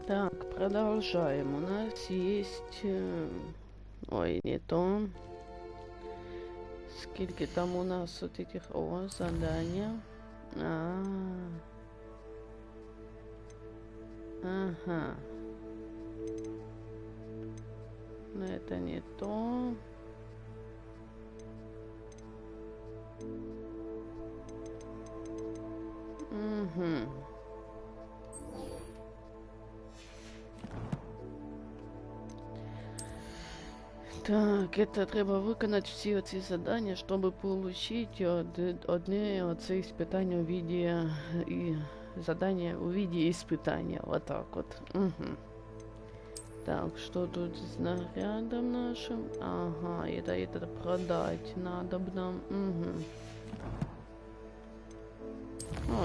Так, продолжаем. У нас есть... Ой, не то. Сколько там у нас вот этих... О, задания. Ага. Но это не то. Угу. Так, это треба виконати всі оці завдання, щоб отримати одне оце іспитання у виде и задание у виде испытания. Вот так вот. Угу. Так, что тут с нарядом нашим? Ага, это продать надо бы нам. Угу.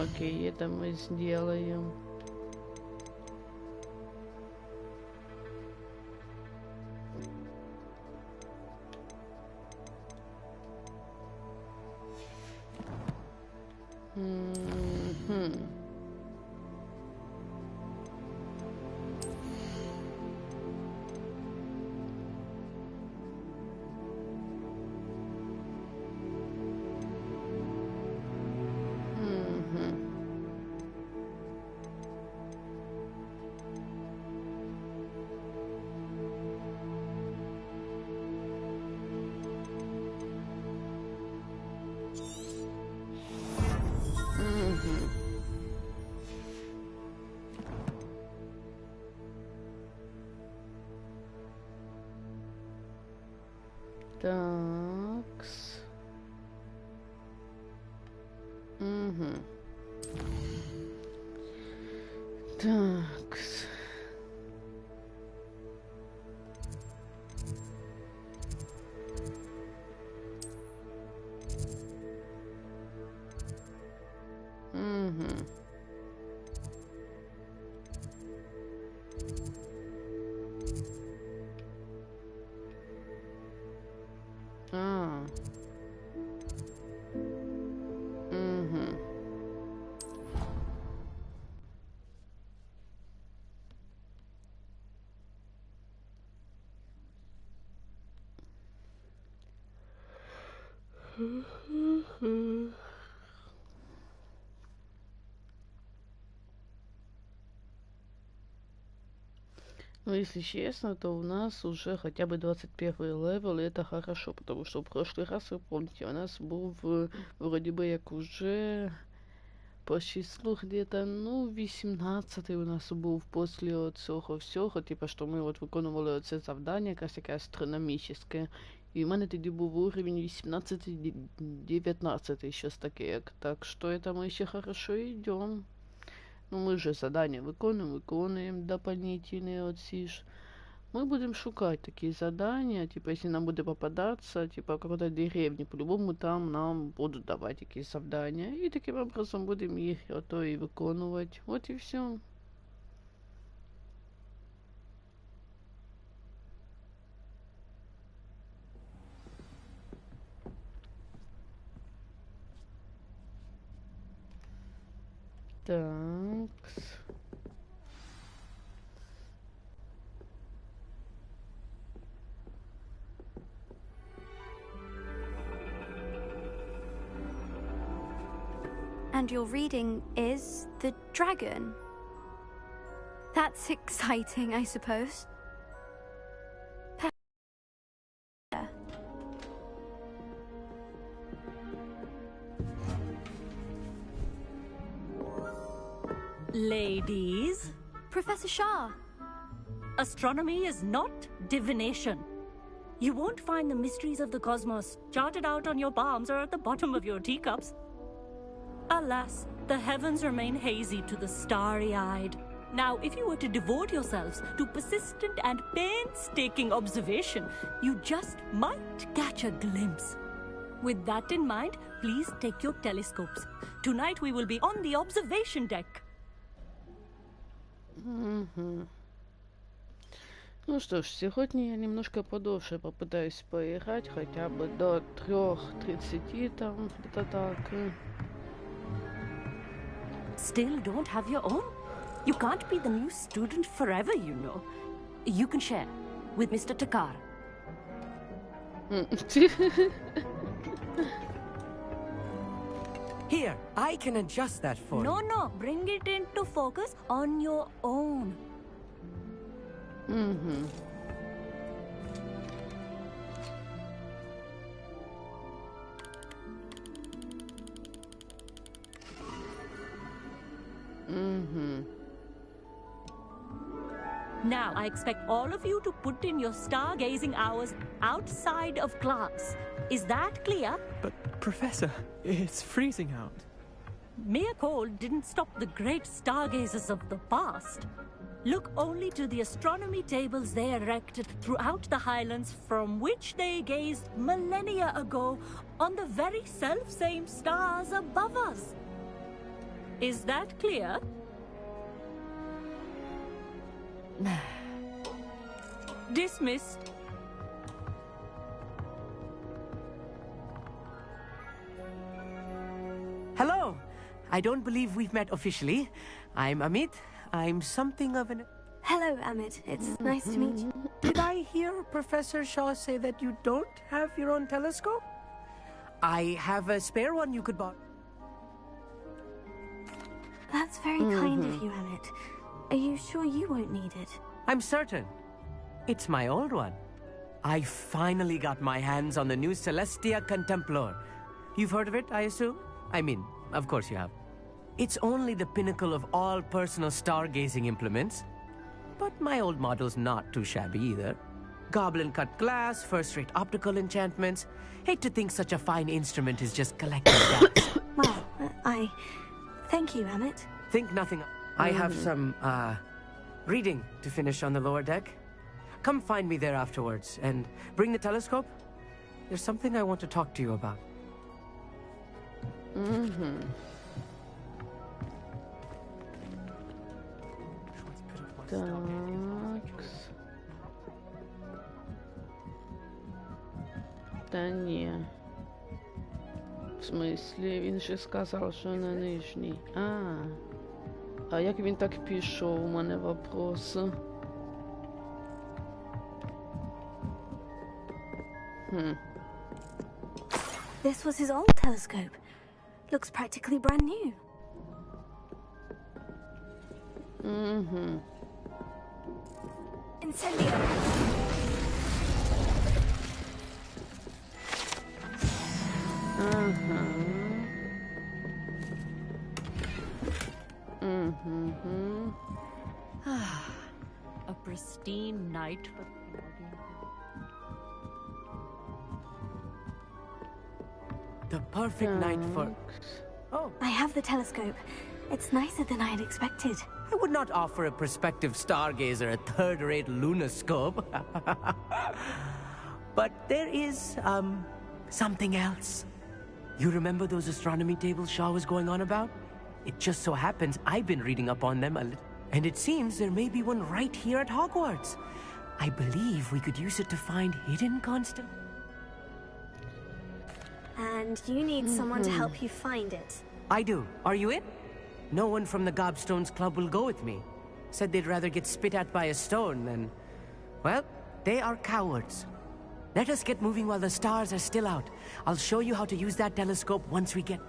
Окей, это мы сделаем. Такс. Угу. Такс. Угу. Ну, если честно, то у нас уже хотя бы 21 левел, и это хорошо, потому что в прошлый раз, вы помните, у нас был вроде бы как уже по числу где-то, ну, 18 у нас був после от всього, типа, що ми от виконували оце завдання, якась таке астрономічне. І в мене тоді був уровень 18-19, щось таке. Так що это мы еще хорошо идем. Ну, мы же задания виконуємо дополнительные от сиш. Мы будем шукать такие задания, типа, если нам будет попадаться, типа, какой-то деревни, по-любому там нам будут давать такие задания. И таким образом будем их то и виконувати. Вот и все. Так. And your reading is The Dragon. That's exciting, I suppose. Ladies, Professor Shah. astronomy is not divination. You won't find the mysteries of the cosmos charted out on your palms or at the bottom of your teacups. Alas, the heavens remain hazy to the starry-eyed. Now, if you were to devote yourselves to persistent and painstaking observation, you just might catch a glimpse. With that in mind, please take your telescopes. Tonight we will be on the observation deck. Ну что ж, сегодня я немножко подольше попытаюсь поиграть, хотя бы до 3:30 там, где-то так. Still don't have your own? You can't be the new student forever, you know. You can share with Mr. Takar. Here, I can adjust that for you. No, bring it into focus on your own. Now, I expect all of you to put in your stargazing hours outside of class. Is that clear? But, Professor, it's freezing out. Mere cold didn't stop the great stargazers of the past. Look only to the astronomy tables they erected throughout the highlands from which they gazed millennia ago on the very self-same stars above us. Is that clear? Dismissed. Hello. I don't believe we've met officially. I'm Amit. I'm something of an... Hello, Amit. It's nice to meet you. Did I hear Professor Shaw say that you don't have your own telescope? I have a spare one you could borrow. That's very kind of you, Amit. Are you sure you won't need it? I'm certain. It's my old one. I finally got my hands on the new Celestia Contemplar. You've heard of it, I assume? I mean, of course you have. It's only the pinnacle of all personal stargazing implements. But my old model's not too shabby either. Goblin-cut glass, first-rate optical enchantments. Hate to think such a fine instrument is just collecting dust. Well, thank you, Amit. Think nothing. I have some, reading to finish on the lower deck. Come find me there afterwards, and bring the telescope. There's something I want to talk to you about. Так. Та ні. В смислі, він же сказав, що на нижній. А як він так пішов? У мене вопрос. This was his old telescope. Looks practically brand new. Incendio. A pristine night for The perfect night for... Oh, I have the telescope. It's nicer than I had expected. I would not offer a prospective stargazer a third-rate lunoscope. But there is, something else. You remember those astronomy tables Shaw was going on about? It just so happens I've been reading up on them a little. And it seems there may be one right here at Hogwarts. I believe we could use it to find hidden constant... And you need someone to help you find it. I do. Are you in? No one from the Gobstones Club will go with me. Said they'd rather get spit at by a stone than... Well, they are cowards. Let us get moving while the stars are still out. I'll show you how to use that telescope once we get...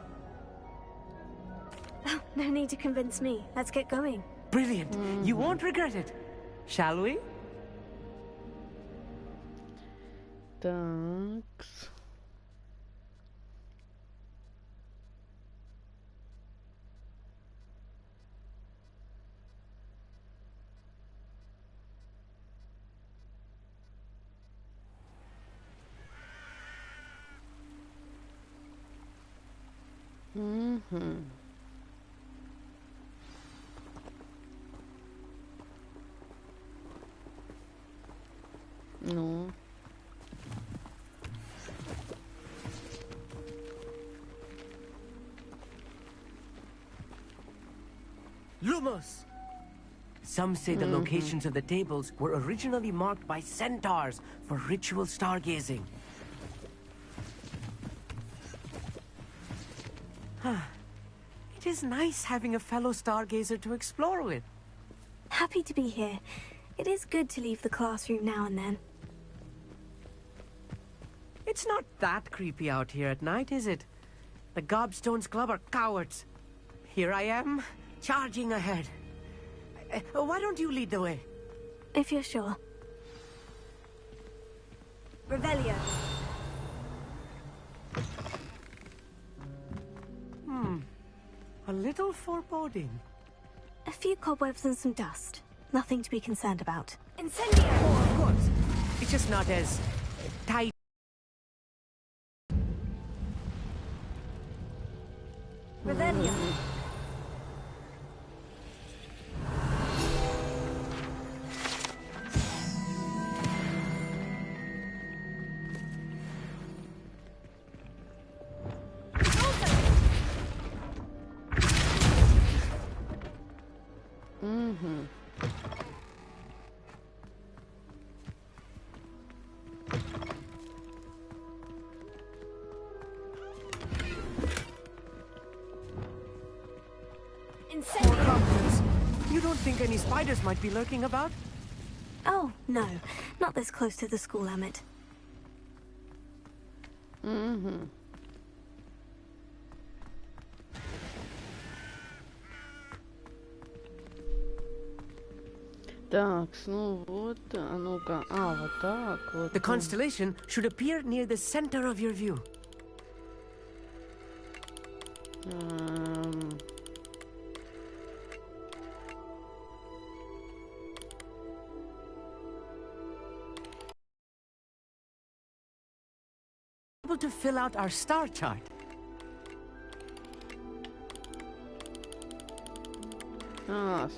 Oh, no need to convince me. Let's get going. Brilliant. You won't regret it. Shall we? Так. Ну. Lumos! Some say the locations of the tables were originally marked by centaurs for ritual stargazing. It is nice having a fellow stargazer to explore with. Happy to be here. It is good to leave the classroom now and then. It's not that creepy out here at night, is it? The Gobstones Club are cowards. Here I am, charging ahead. Why don't you lead the way? If you're sure. Revelio. A little foreboding. A few cobwebs and some dust. Nothing to be concerned about. Incendio! Oh, of course. It's just not as tight. Revelio. More goblins. You don't think any spiders might be lurking about? Oh, no. Not this close to the school, Emmett. Так, ну вот, а ну-ка, вот так вот. The constellation should appear near the center of your view. Able to fill out our star chart.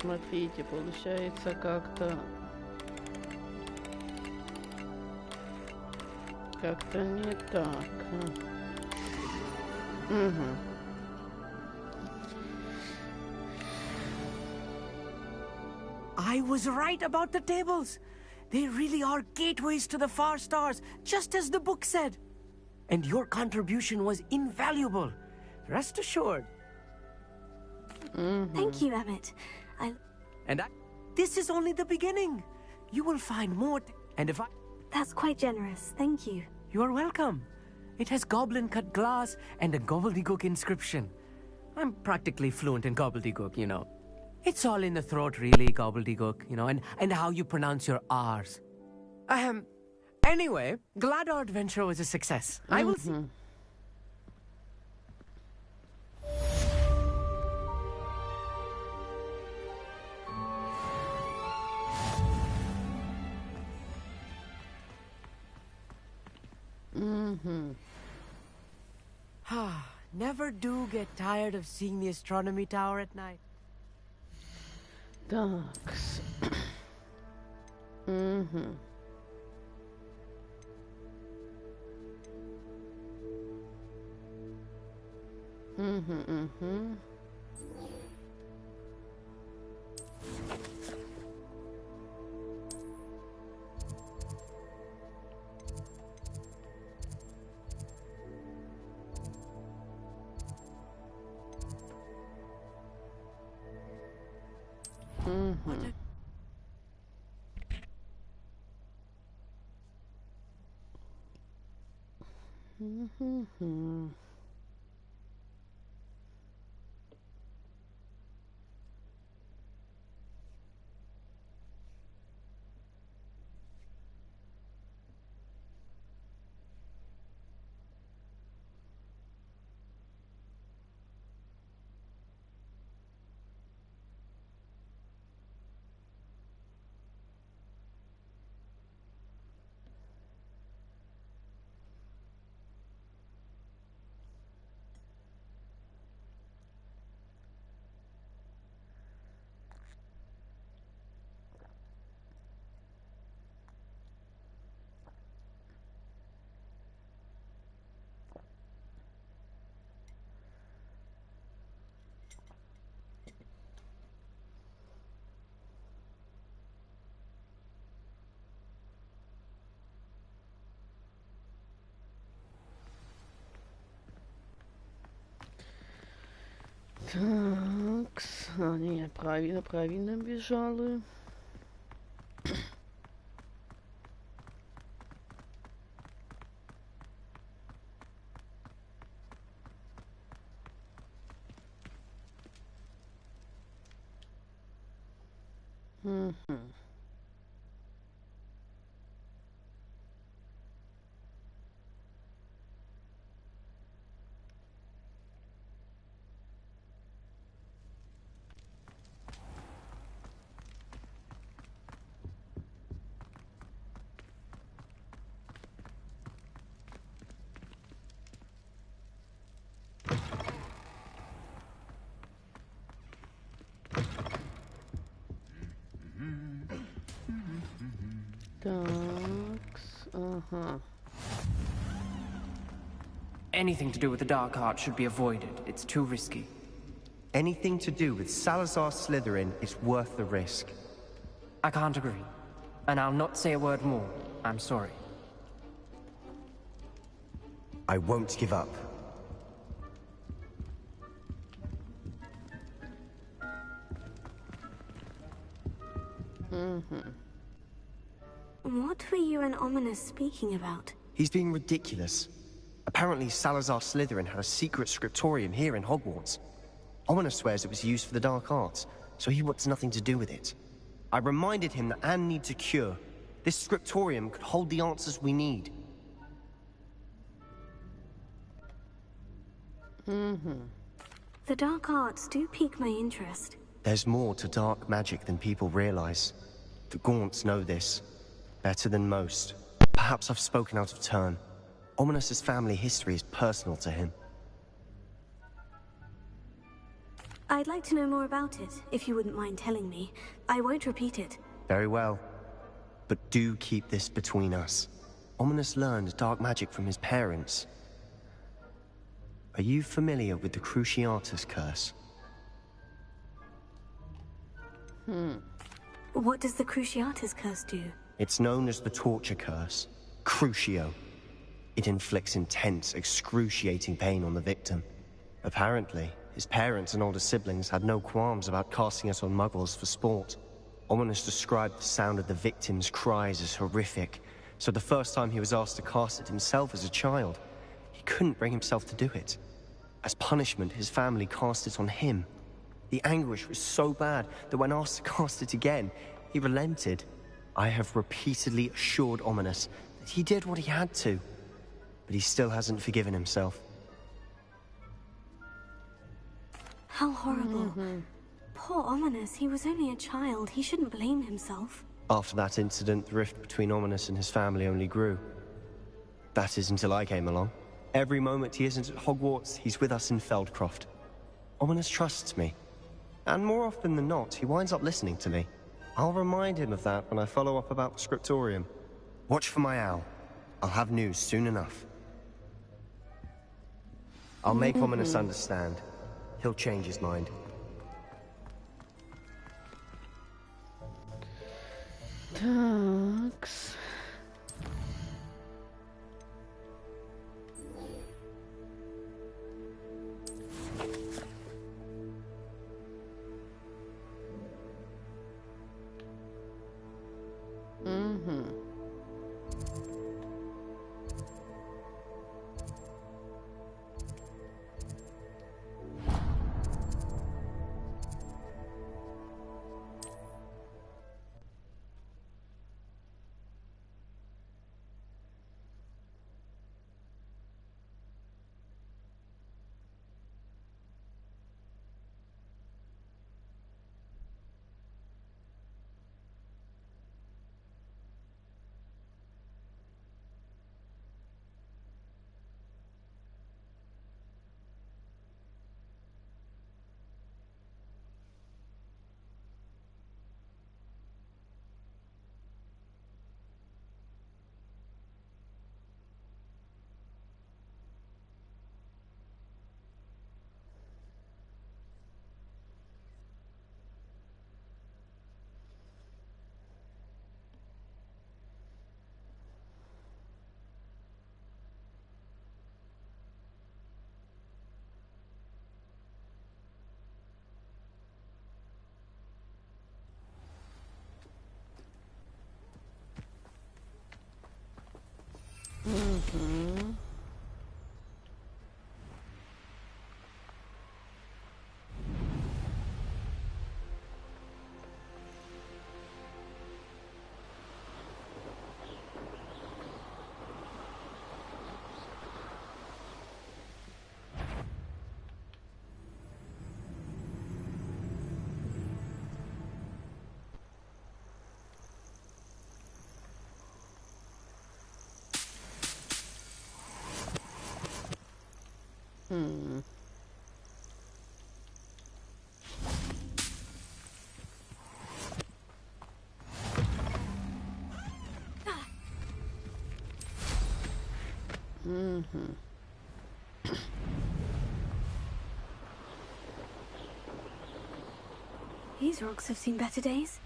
Смотрите, получается как-то не так. I was right about the tables. They really are gateways to the far stars, just as the book said. And your contribution was invaluable. Rest assured. Thank you, Emmett. This is only the beginning. You will find more. And if I... That's quite generous. Thank you. You are welcome. It has goblin-cut glass and a gobbledygook inscription. I'm practically fluent in gobbledygook, you know. It's all in the throat, really, gobbledygook, you know, and how you pronounce your R's. Anyway, glad our adventure was a success. I will see... Never do get tired of seeing the astronomy tower at night. Такс. Так. Не, правильно бежали. Такс, ага. Anything to do with the dark art should be avoided. It's too risky. Anything to do with Salazar Slytherin is worth the risk. I can't agree. And I'll not say a word more. I'm sorry. I won't give up. What were you and Ominous speaking about? He's being ridiculous. Apparently Salazar Slytherin had a secret scriptorium here in Hogwarts. Ominous swears it was used for the dark arts, so he wants nothing to do with it. I reminded him that Anne needs a cure. This scriptorium could hold the answers we need. The dark arts do pique my interest. There's more to dark magic than people realize. The Gaunts know this. Better than most. Perhaps I've spoken out of turn. Ominous's family history is personal to him. I'd like to know more about it, if you wouldn't mind telling me. I won't repeat it. Very well. But do keep this between us. Ominous learned dark magic from his parents. Are you familiar with the Cruciatus curse? What does the Cruciatus curse do? It's known as the torture curse. Crucio. It inflicts intense, excruciating pain on the victim. Apparently, his parents and older siblings had no qualms about casting it on muggles for sport. Ominous described the sound of the victim's cries as horrific, so the first time he was asked to cast it himself as a child, he couldn't bring himself to do it. As punishment, his family cast it on him. The anguish was so bad that when asked to cast it again, he relented. I have repeatedly assured Ominous that he did what he had to, but he still hasn't forgiven himself. How horrible. Poor Ominous, he was only a child. He shouldn't blame himself. After that incident, the rift between Ominous and his family only grew. That is until I came along. Every moment he isn't at Hogwarts, he's with us in Feldcroft. Ominous trusts me. And more often than not, he winds up listening to me. I'll remind him of that when I follow up about the scriptorium. Watch for my owl. I'll have news soon enough. I'll make Ominous understand. He'll change his mind. Такс. These rocks have seen better days.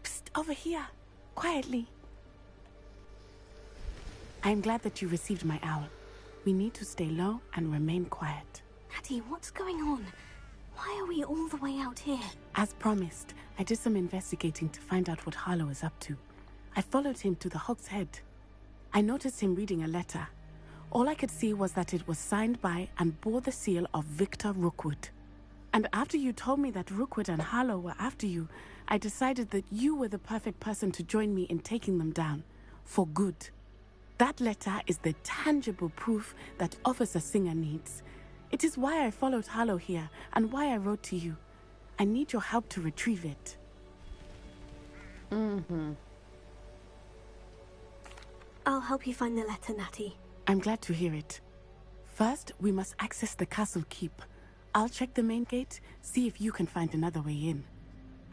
Psst, over here. Quietly. I'm glad that you received my owl. We need to stay low and remain quiet. Natty, what's going on? Why are we all the way out here? As promised, I did some investigating to find out what Harlow is up to. I followed him to the Hog's Head. I noticed him reading a letter. All I could see was that it was signed by and bore the seal of Victor Rookwood. And after you told me that Rookwood and Harlow were after you, I decided that you were the perfect person to join me in taking them down. For good. That letter is the tangible proof that Officer Singer needs. It is why I followed Harlow here and why I wrote to you. I need your help to retrieve it. I'll help you find the letter, Natty. I'm glad to hear it. First, we must access the castle keep. I'll check the main gate, see if you can find another way in.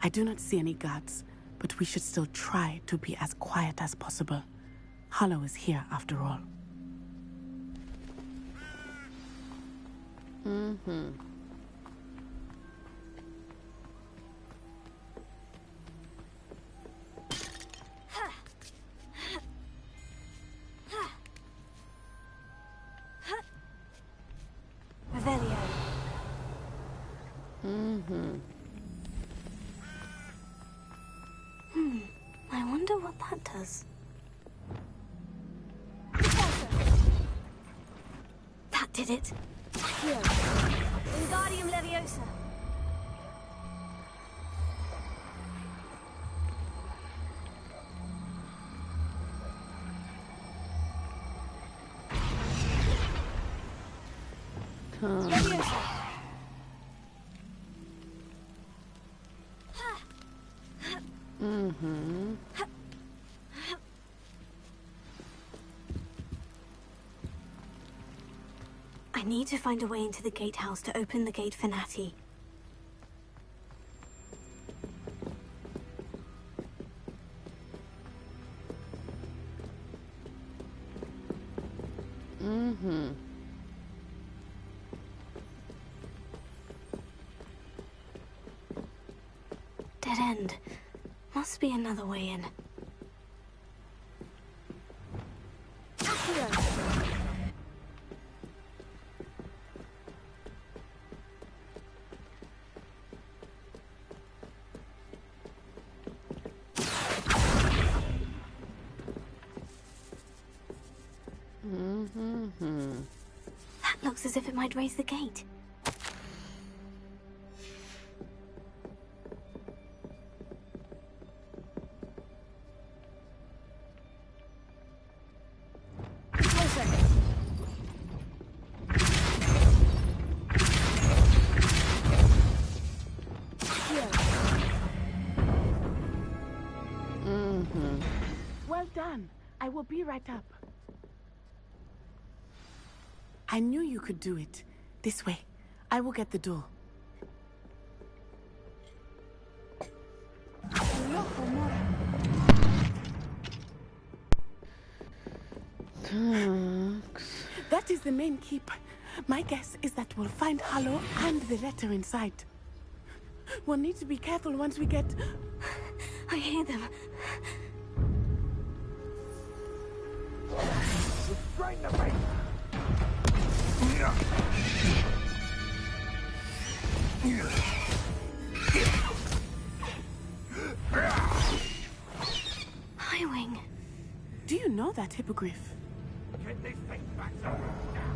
I do not see any guards, but we should still try to be as quiet as possible. Harlow is here after all. Revelio. I wonder what that does. That did it. Wingardium Leviosa. Leviosa. I need to find a way into the gatehouse to open the gate for Natty. Dead end. Must be another way in. That looks as if it might raise the gate. Well done. I will be right up. I knew you could do it. This way. I will get the door. That is the main keep. My guess is that we'll find Harlow and the letter inside. We'll need to be careful once we get... I hear them. Highwing. Do you know that hippogriff? Get these things back to now.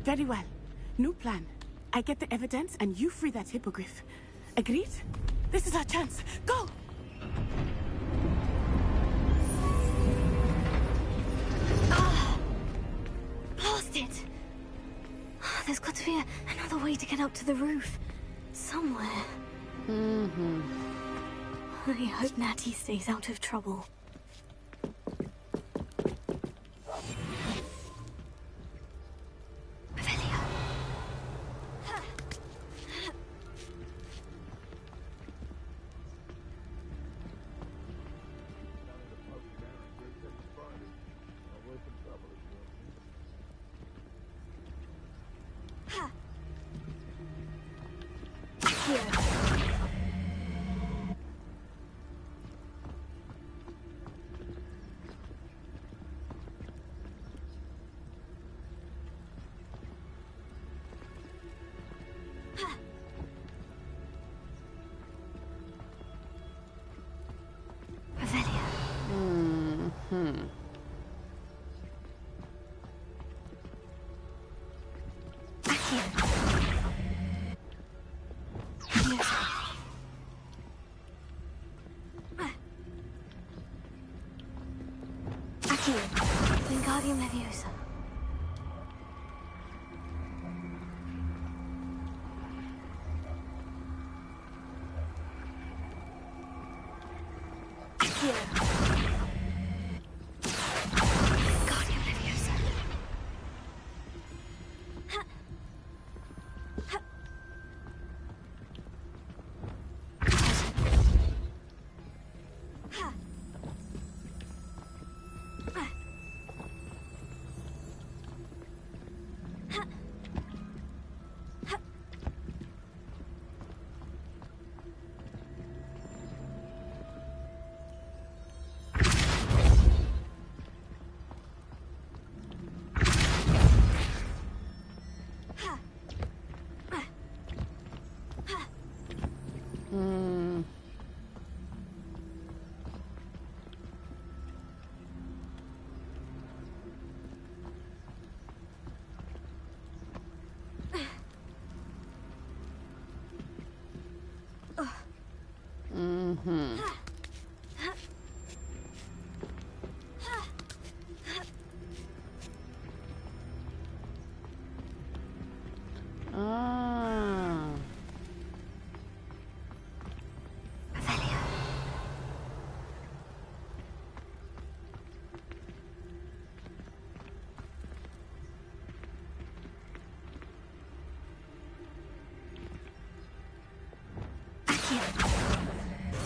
Very well. New plan. I get the evidence and you free that hippogriff. Agreed? This is our chance. Go! Blast it! There's got to be another way to get up to the roof. Somewhere. I hope Natty stays out of trouble. Wingardium Leviosa. Wingardium Leviosa.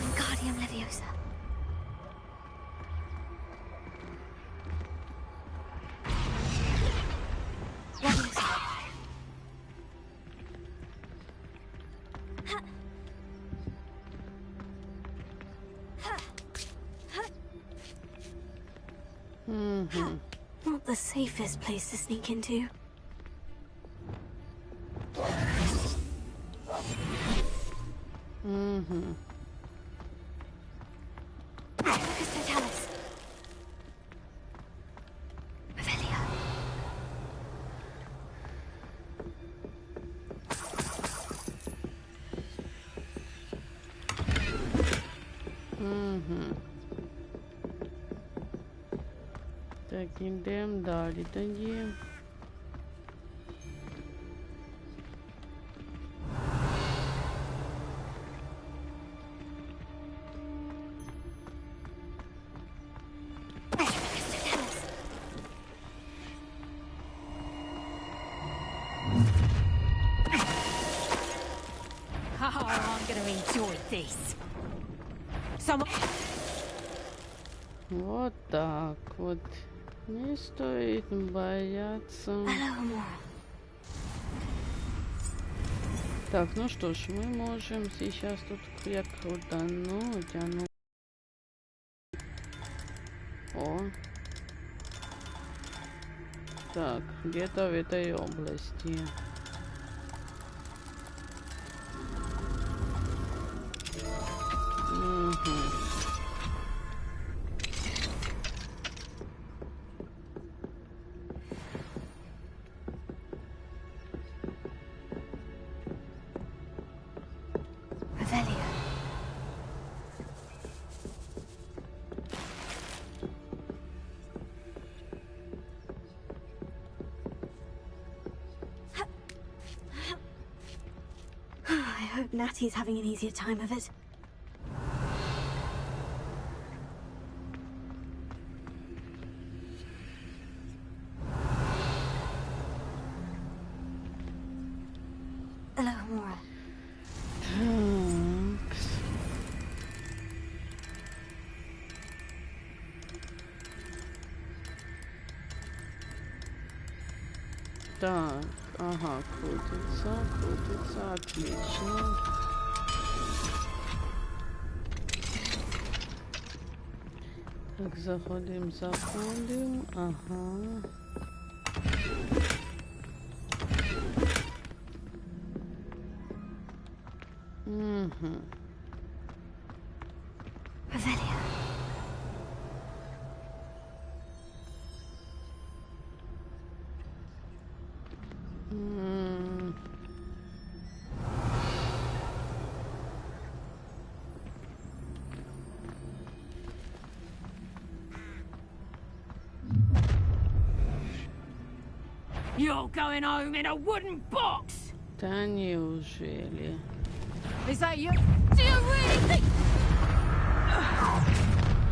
Wingardium Leviosa. Leviosa. Not the safest place to sneak into. Так, йдемо далі тоді. Oh, I'm gonna enjoy this. Вот так вот. Не стоит бояться. Так, ну что ж, мы можем сейчас тут я крутануть, а ну. О. Так, где-то в этой области. Угу. I hope Natty's having an easier time of it. Hello, Mora. Так, ага, крутится, отлично. Так, заходим, ага. Угу. You're going home in a wooden box! Да неужели? Is that you? Do you really think?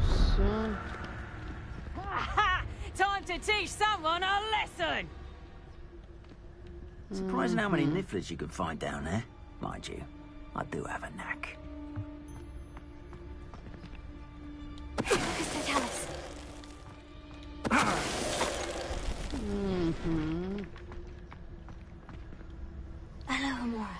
Всё. Time to teach someone a lesson! Surprising how many nifflers you can find down there. Mind you, I do have a knack. Hello, Amora.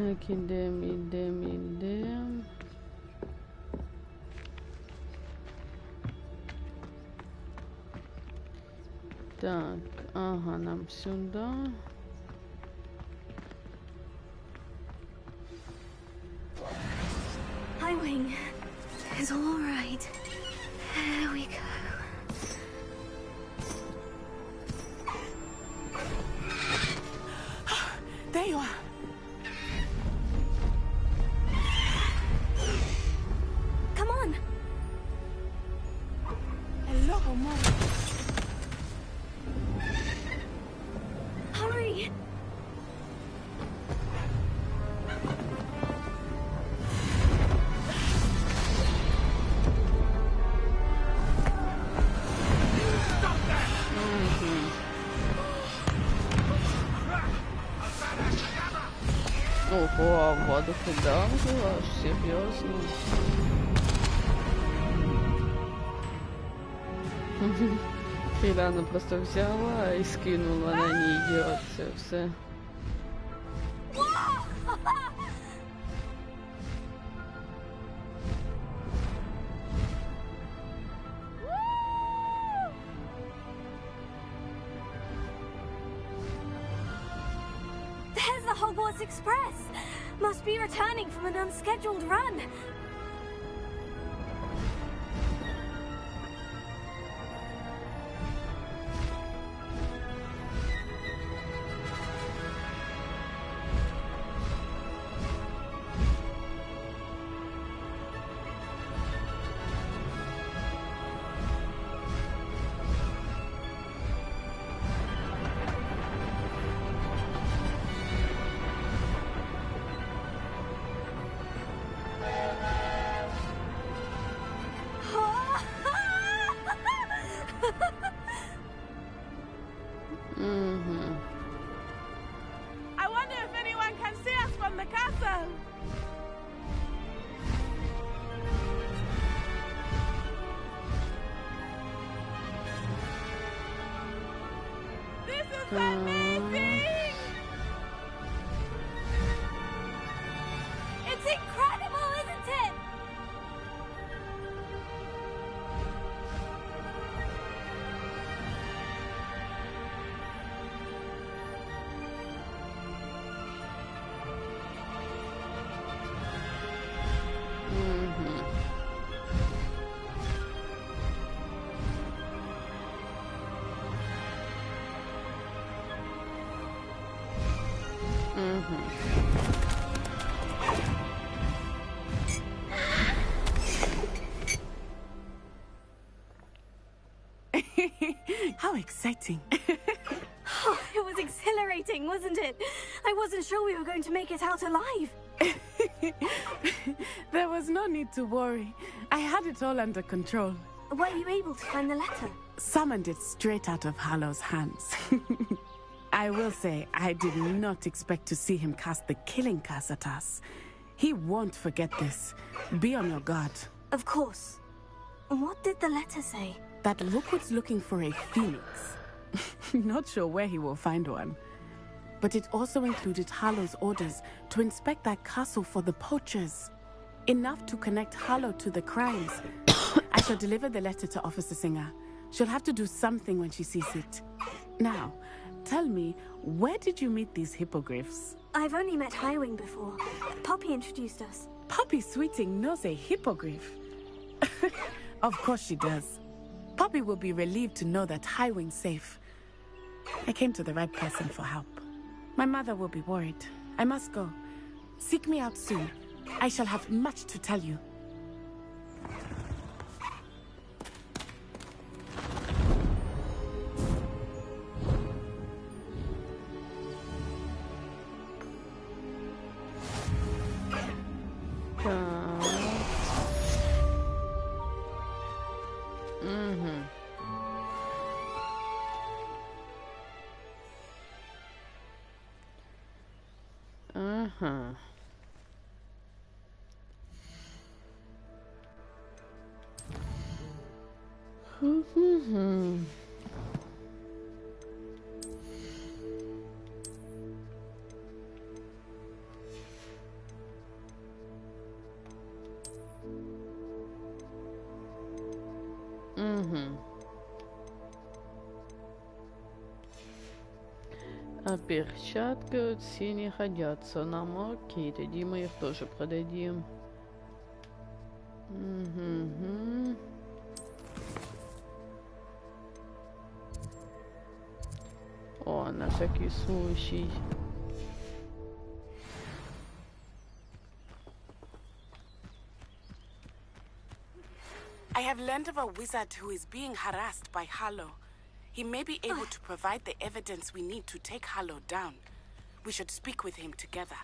Так, идем. Так, ага, нам сюда. Highwing is all right. There we go. There you are. Come on. Hello, Mom. Hurry. Ого, а в воду куда было? Серьезно? Когда она просто взяла и скинула на нее все. There's the Hogwarts Express. Must be returning from an unscheduled run. I wonder if anyone can see us from the castle. This is amazing! It's incredible, isn't it? How exciting. Oh, it was exhilarating, wasn't it? I wasn't sure we were going to make it out alive. There was no need to worry. I had it all under control. Were you able to find the letter? Summoned it straight out of Hallow's hands. I will say, I did not expect to see him cast the killing curse at us. He won't forget this. Be on your guard. Of course. What did the letter say? That Rookwood's looking for a phoenix. Not sure where he will find one. But it also included Hallow's orders to inspect that castle for the poachers. Enough to connect Hallow to the crimes. I shall deliver the letter to Officer Singer. She'll have to do something when she sees it. Now, tell me, where did you meet these hippogriffs? I've only met Highwing before. Poppy introduced us. Poppy Sweeting knows a hippogriff. Of course she does. Poppy will be relieved to know that Highwing's safe. I came to the right person for help. My mother will be worried. I must go. Seek me out soon. I shall have much to tell you. А перчатки вот все не годятся нам. Окей, тогда мы их тоже продадим. Угу. О, на всякий случай. I have learned of a wizard who is being harassed by Harlow. He may be able to provide the evidence we need to take Harlow down. We should speak with him together.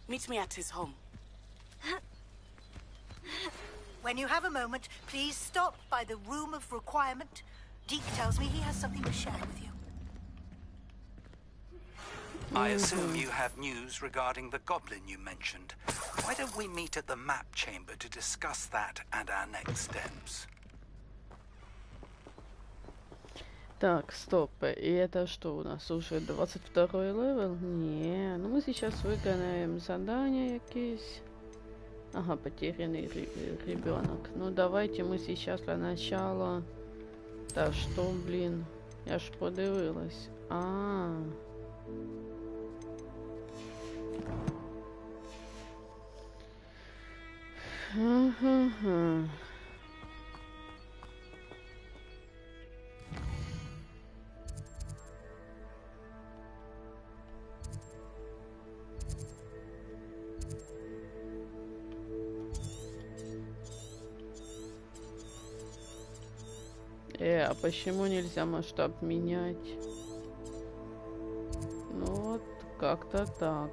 Meet me at his home. When you have a moment, please stop by the room of requirement. Deke tells me he has something to share with you. I assume you have news regarding the goblin you mentioned. Why don't we meet at the map chamber to discuss that and our next steps? Так, стоп. И это что у нас? Уже 22-й левел? Не, ну мы сейчас выполняем задание якесь. Ага, потерянный ребенок. Ну давайте мы сейчас для начала... Да что, блин? Я ж подивилась. Ага. А почему нельзя масштаб менять? Ну вот, как-то так.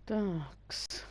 Такс.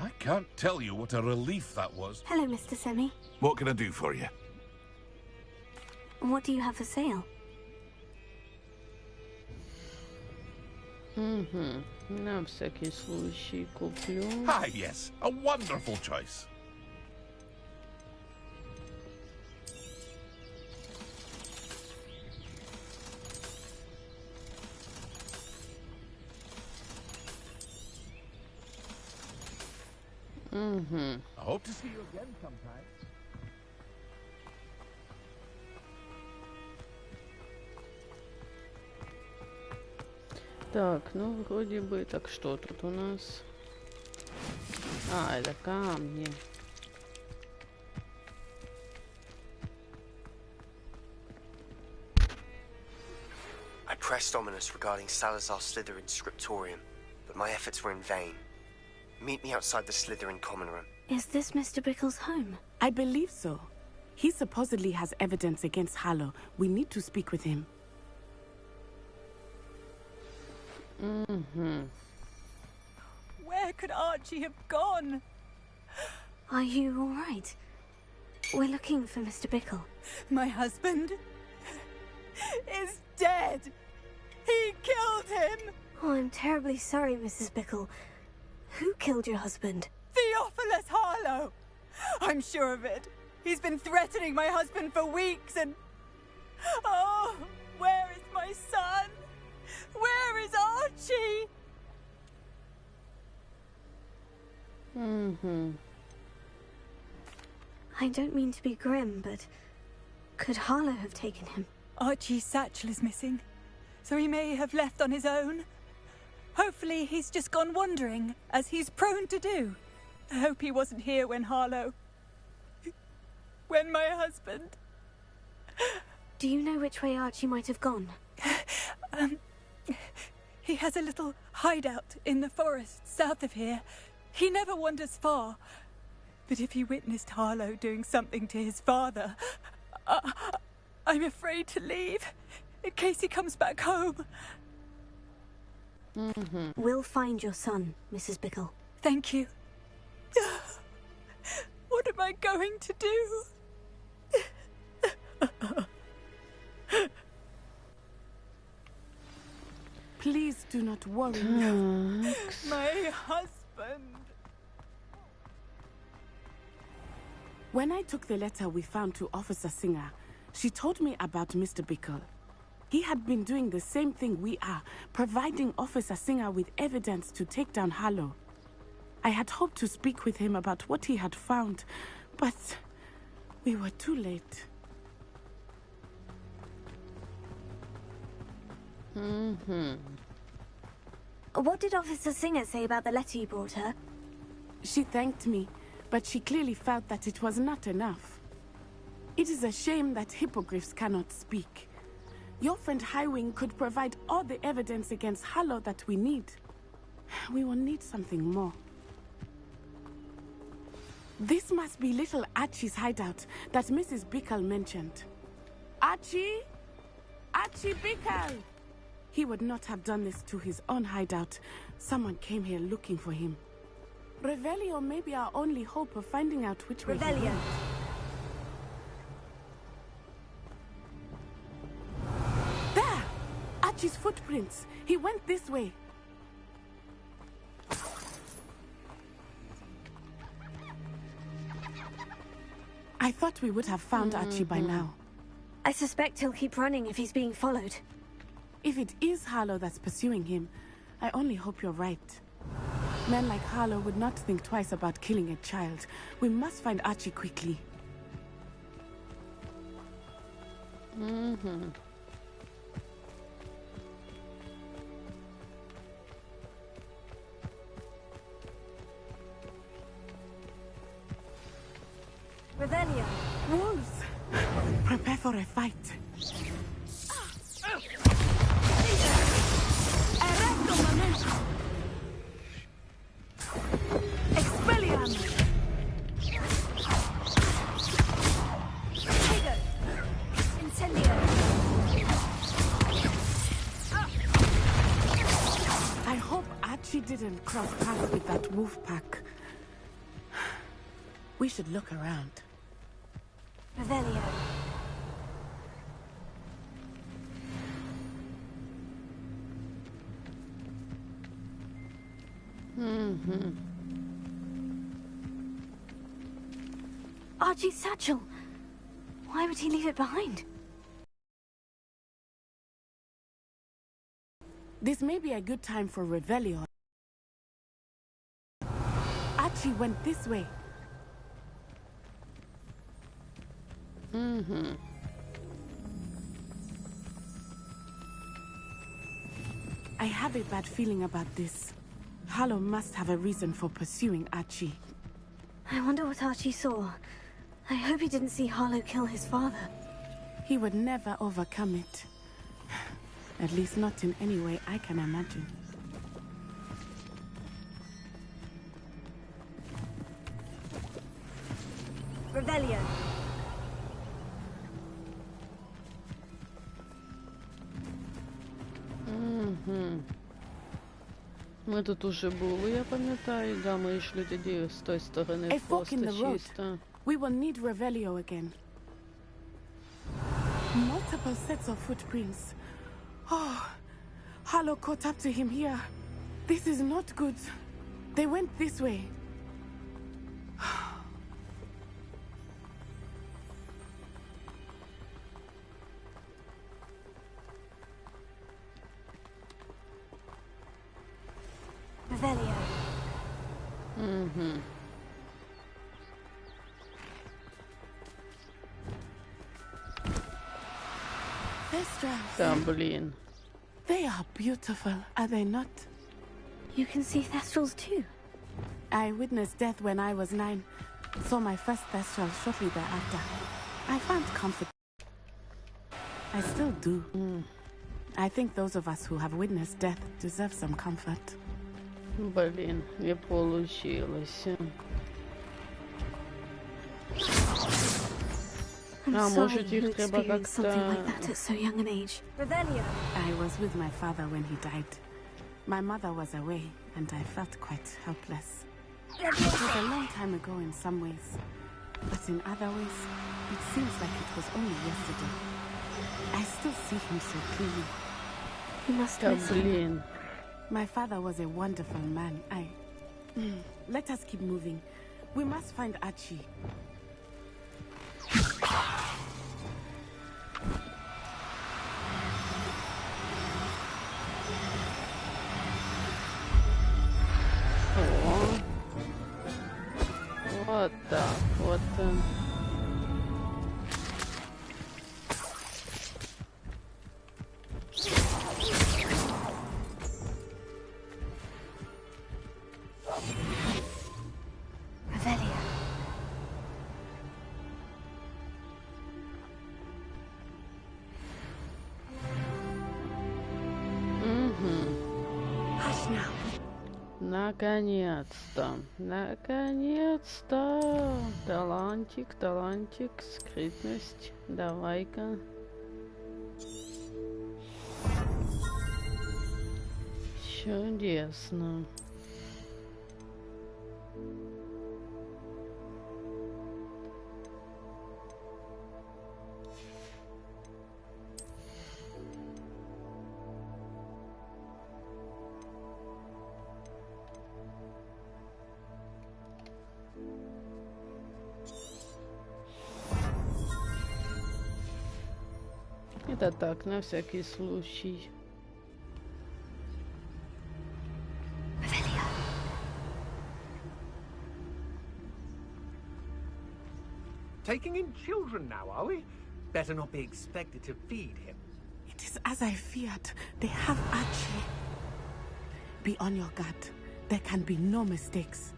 I can't tell you what a relief that was. Hello, Mr. Semi. What can I do for you? What do you have for sale? На всякий случай куплю. Ah, yes. A wonderful choice. I hope to see you again sometime. Так, ну вроде бы, так что тут у нас? Это камни. I pressed Ominous regarding Salazar Slytherin's scriptorium, but my efforts were in vain. Meet me outside the Slytherin common room. Is this Mr. Bickle's home? I believe so. He supposedly has evidence against Harlow. We need to speak with him. Where could Archie have gone? Are you all right? We're looking for Mr. Bickle. My husband is dead. He killed him. Oh, I'm terribly sorry, Mrs. Bickle. Who killed your husband? Theophilus Harlow. I'm sure of it. He's been threatening my husband for weeks and... Oh, I don't mean to be grim, but could Harlow have taken him? Archie's satchel is missing, so he may have left on his own. Hopefully he's just gone wandering, as he's prone to do. I hope he wasn't here when when my husband... Do you know which way Archie might have gone? He has a little hideout in the forest south of here. He never wanders far. But if he witnessed Harlow doing something to his father, I'm afraid to leave, in case he comes back home. We'll find your son, Mrs. Bickle. Thank you. What am I going to do? Please do not worry. My husband. When I took the letter we found to Officer Singer, she told me about Mr. Bickle. He had been doing the same thing we are, providing Officer Singer with evidence to take down Harlow. I had hoped to speak with him about what he had found, but we were too late. What did Officer Singer say about the letter you brought her? She thanked me, but she clearly felt that it was not enough. It is a shame that hippogriffs cannot speak. Your friend Highwing could provide all the evidence against Harlow that we need. We will need something more. This must be little Archie's hideout that Mrs. Bickle mentioned. Archie? Archie Bickle! He would not have done this to his own hideout. Someone came here looking for him. Revelio may be our only hope of finding out which way he Revelio. went. There! Archie's footprints. He went this way. I thought we would have found Archie by now. I suspect he'll keep running if he's being followed. If it is Harlow that's pursuing him, I only hope you're right. Men like Harlow would not think twice about killing a child. We must find Archie quickly. Revelio. Wolves! Prepare for a fight. Expelliarmus! Trigger! Incendio! I hope Archie didn't cross paths with that wolf pack. We should look around. Revelio. Archie's satchel. Why would he leave it behind? This may be a good time for Revelio. Archie went this way. I have a bad feeling about this. Harlow must have a reason for pursuing Archie. I wonder what Archie saw. I hope he didn't see Harlow kill his father. He would never overcome it. At least not in any way I can imagine. Revelio. Ми тут уже були, я пам'ятаю. Да, ми йшли тоді з тої сторони A fork in the просто road. чисто. We will need Revelio again. Multiple sets of footprints. Oh, Harlow caught up to him here. This is not good. They went this way. Revelio. nostrils. Да, блин. They are beautiful, are they not? You can see thestrals too. I witnessed death when I was 9. Saw my first thestral shortly thereafter. I found comfort. I still do. I think those of us who have witnessed death deserve some comfort. Блин, не получилось. I'm sorry you треба experienced something как-то... like that at so young an age. Revelia. I was with my father when he died. My mother was away, and I felt quite helpless. It was a long time ago in some ways, but in other ways, it seems like it was only yesterday. I still see him so clearly. You must Да, miss him. блин. My father was a wonderful man. Let us keep moving. We must find Archie. О. Вот так вот. Revelia. Hush now. Наконец-то. Наконец-то. Талантик, талантик, скрытность. Давай-ка. Чудесно. Это так, на всякий случай. Taking in children now, are we? Better not be expected to feed him. It is as I feared. They have Archie. Be on your guard. There can be no mistakes.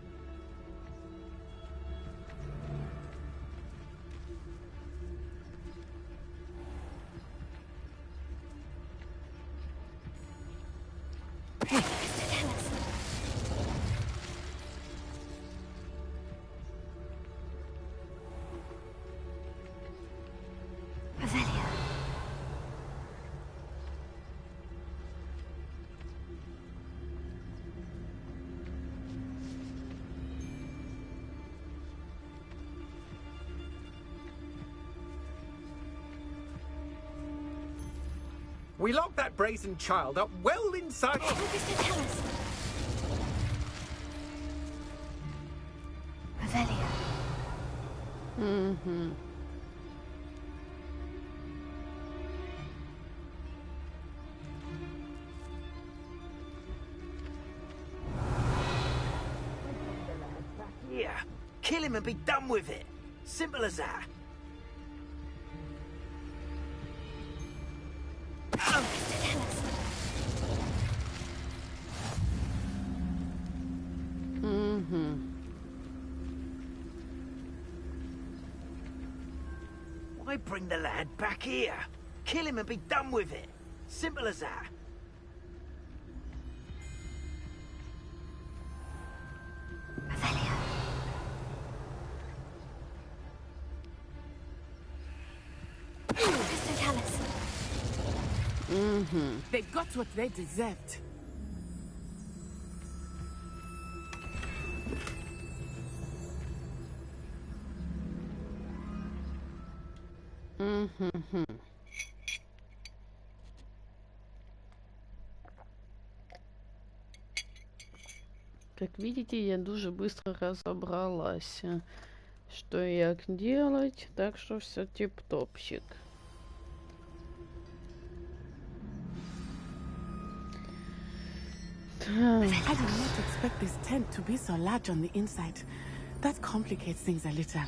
We locked that brazen child up well inside. Revelia. Yeah, kill him and be done with it. Simple as that. Why bring the lad back here? Kill him and be done with it. Simple as that. They got what they deserved. Как видите, я дуже быстро разобралась, что и как делать, так что все тип-топчик. I did not expect this tent to be so large on the inside. That complicates things a little.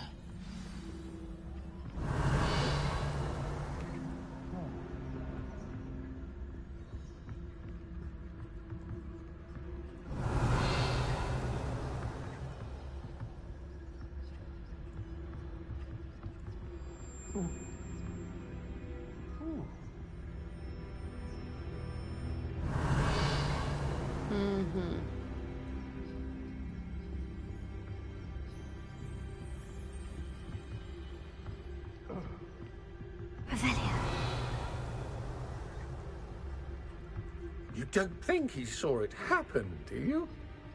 You don't think he saw it happen, do you?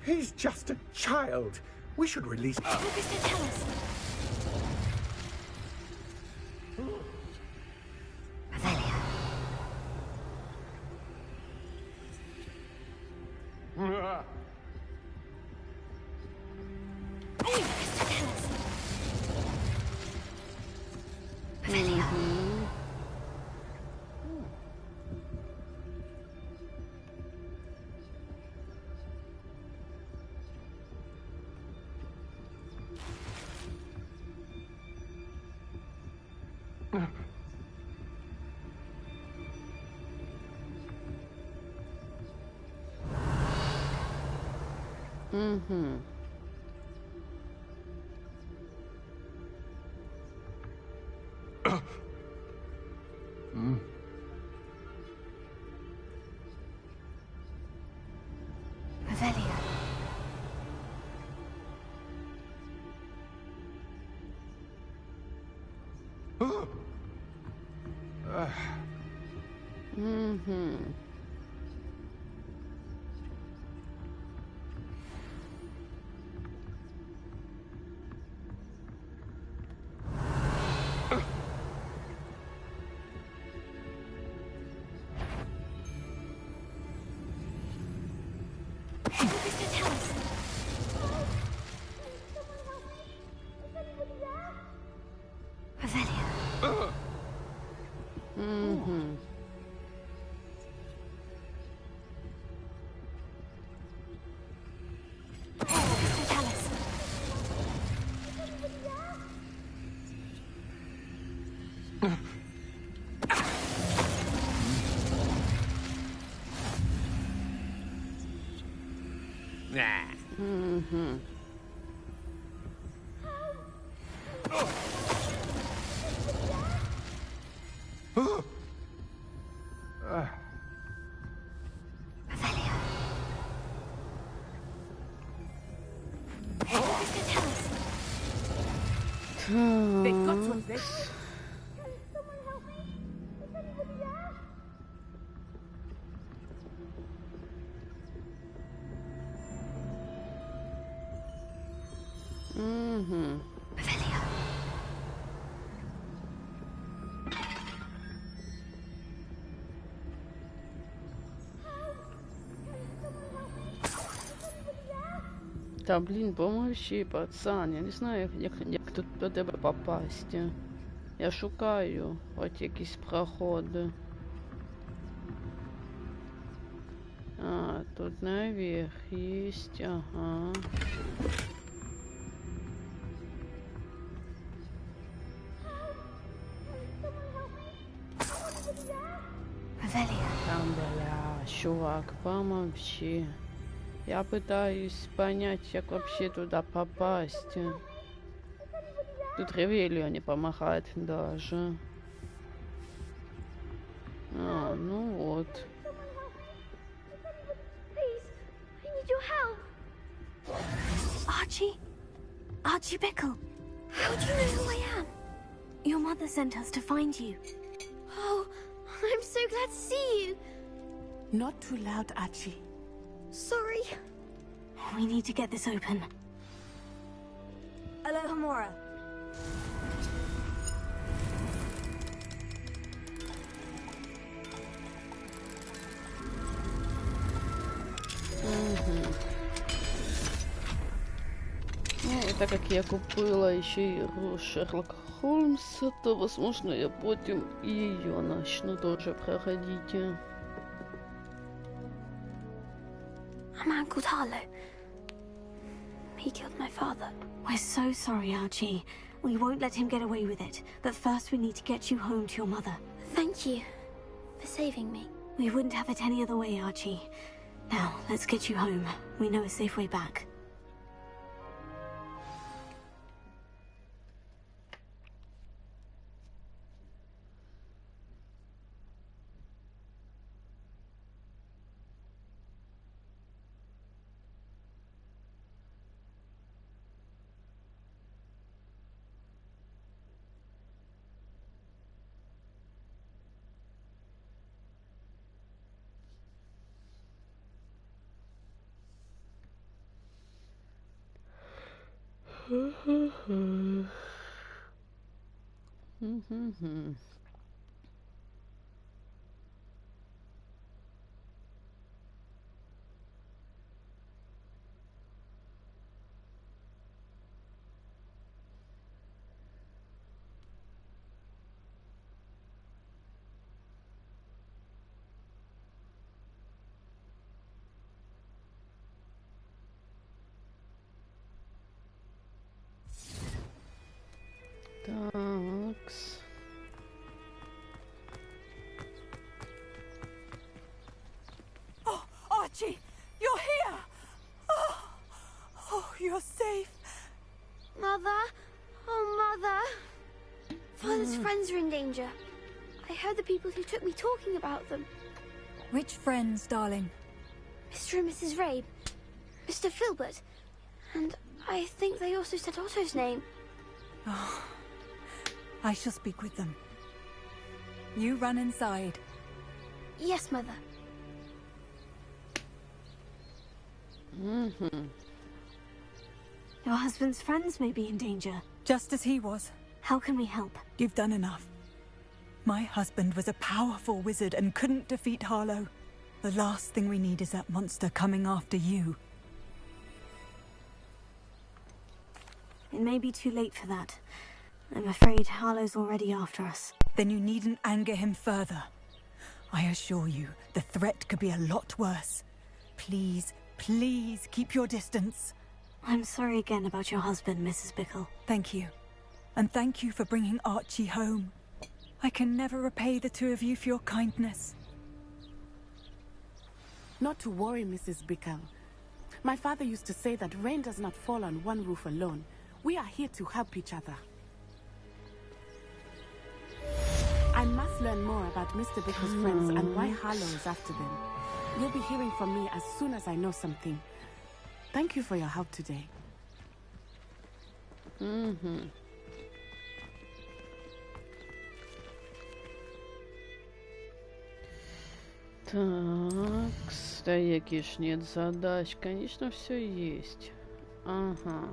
He's just a child. We should release him. Tell us. They got something. Та блін, помовчи, пацан, я не знаю, як тут до тебе попасти. Я шукаю хоч якісь проходи. А, тут наверх есть, ага. Там, бля, чувак, помолчи. Я пытаюсь понять, как вообще туда попасть. Тут Ревелио не помогает даже. А, ну вот. Archie Bickle. How do you know who I am? Your mother sent us to find you. Oh, I'm so glad to see you. Not too loud, Archie. Sorry. We need to get this open. Alohomora. Ну, и так как я купила еще игру Шерлока Холмса, то, возможно, я потом и ее начну тоже проходить. A man called Harlow. He killed my father. We're so sorry, Archie. We won't let him get away with it. But first we need to get you home to your mother. Thank you for saving me. We wouldn't have it any other way, Archie. Now, let's get you home. We know a safe way back. Такс. Oh, Archie, you're here! Oh, you're safe. Mother? Oh, Mother. Father's friends are in danger. I heard the people who took me talking about them. Which friends, darling? Mr. and Mrs. Rabe. Mr. Filbert. And I think they also said Otto's name. Oh, I shall speak with them. You run inside. Yes, Mother. Your husband's friends may be in danger. Just as he was. How can we help? You've done enough. My husband was a powerful wizard and couldn't defeat Harlow. The last thing we need is that monster coming after you. It may be too late for that. I'm afraid Harlow's already after us. Then you needn't anger him further. I assure you, the threat could be a lot worse. Please, please keep your distance. I'm sorry again about your husband, Mrs. Bickle. Thank you. And thank you for bringing Archie home. I can never repay the two of you for your kindness. Not to worry, Mrs. Bickle. My father used to say that rain does not fall on one roof alone. We are here to help each other. I must learn more about Mr. Bickle's friends and why Harlow is after them. You'll be hearing from me as soon as I know something. Thank you for your help today. Так, да якиш нет задач. Конечно, все есть. Ага.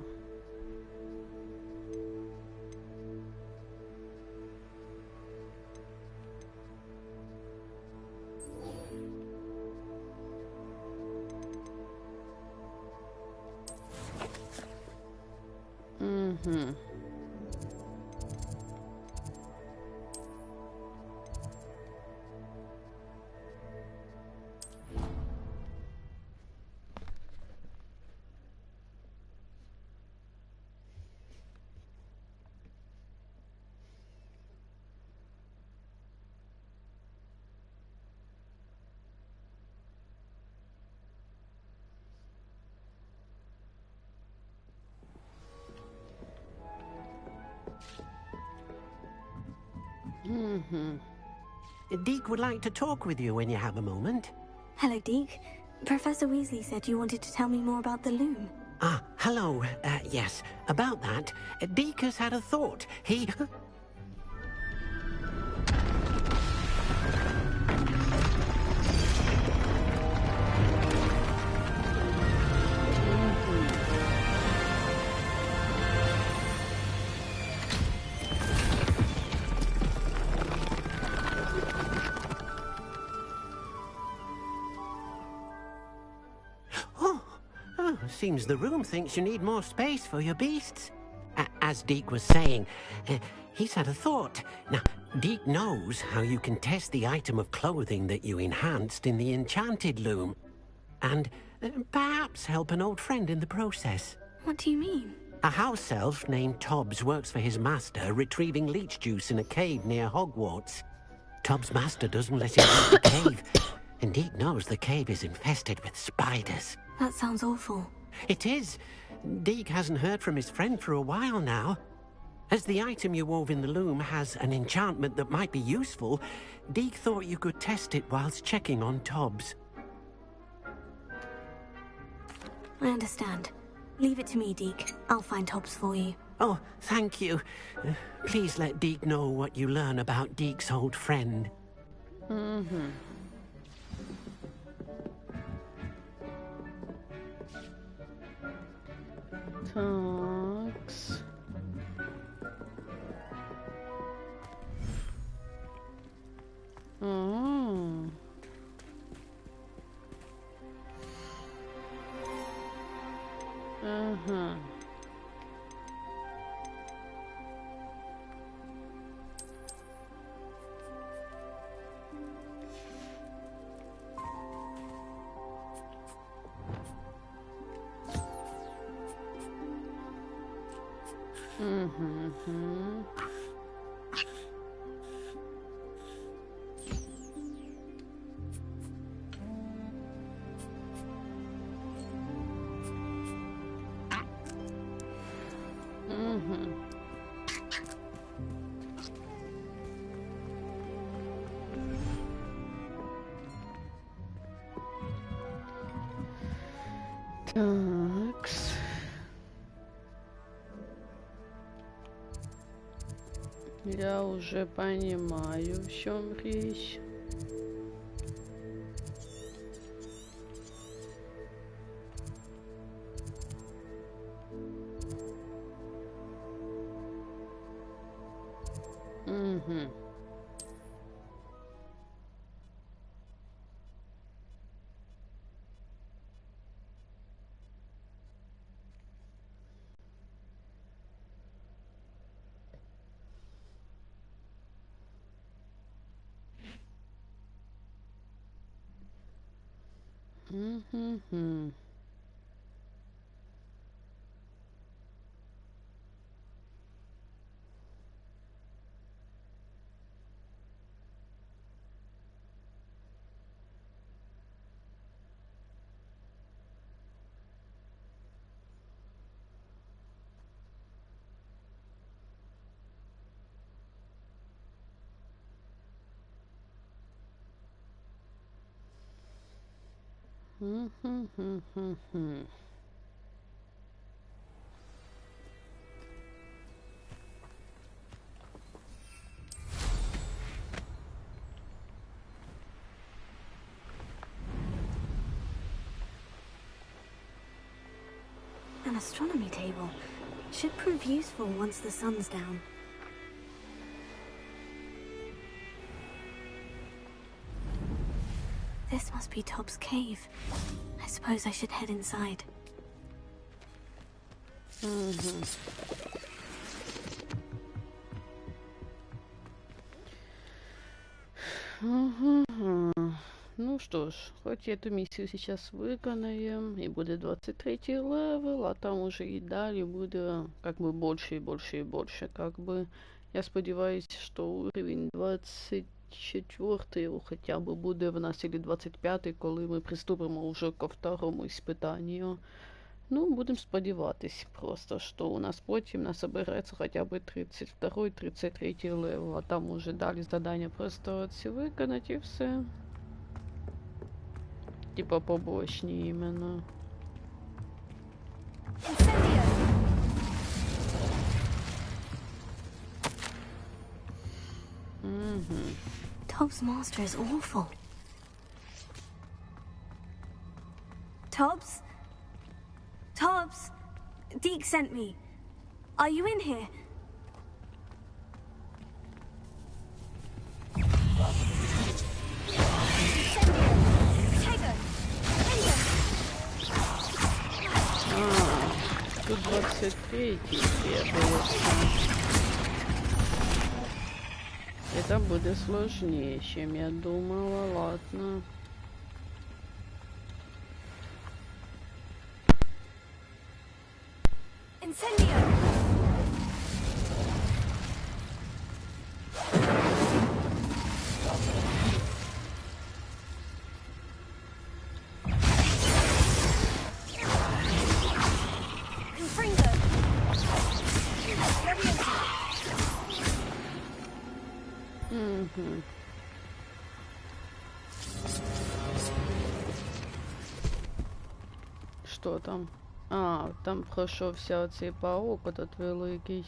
Deke would like to talk with you when you have a moment. Hello, Deke. Professor Weasley said you wanted to tell me more about the loom. Ah, hello. Yes, about that. Deke has had a thought. He... Seems the room thinks you need more space for your beasts. As Deke was saying, he's had a thought. Now, Deke knows how you can test the item of clothing that you enhanced in the enchanted loom. And perhaps help an old friend in the process. What do you mean? A house elf named Tobbs works for his master, retrieving leech juice in a cave near Hogwarts. Tobbs' master doesn't let him use the cave, and Deke knows the cave is infested with spiders. That sounds awful. It is. Deke hasn't heard from his friend for a while now. As the item you wove in the loom has an enchantment that might be useful, Deke thought you could test it whilst checking on Tobbs. I understand. Leave it to me, Deke. I'll find Tobbs for you. Oh, thank you. Please let Deke know what you learn about Deke's old friend. Так. Такс. Я уже понимаю, в чем речь. An astronomy table. Should prove useful once the sun's down. This must be Tob's cave. I suppose I should head inside. Ну что ж, хоть эту миссию сейчас выполняем, и будет 23-й левел, а там уже и далее будет как бы больше и больше и больше. Как бы я сподіваюсь, что уровень 24 хотя бы буде в нас, или 25, коли ми приступимо уже ко второму испытанию. Ну, будемо сподіватись просто, що у нас потім насобирається хоча б 32-й, 33-й левел, а там уже далі задання просто оці виконати і все. Типа побочні іменно. Tob's master is awful. Tobbs? Tobbs! Deke sent me. Are you in here? Тут 23-й требуется. Это будет сложнее, чем я думала. Ладно. Що там? А, там пройшовся оцей паук, этот великий.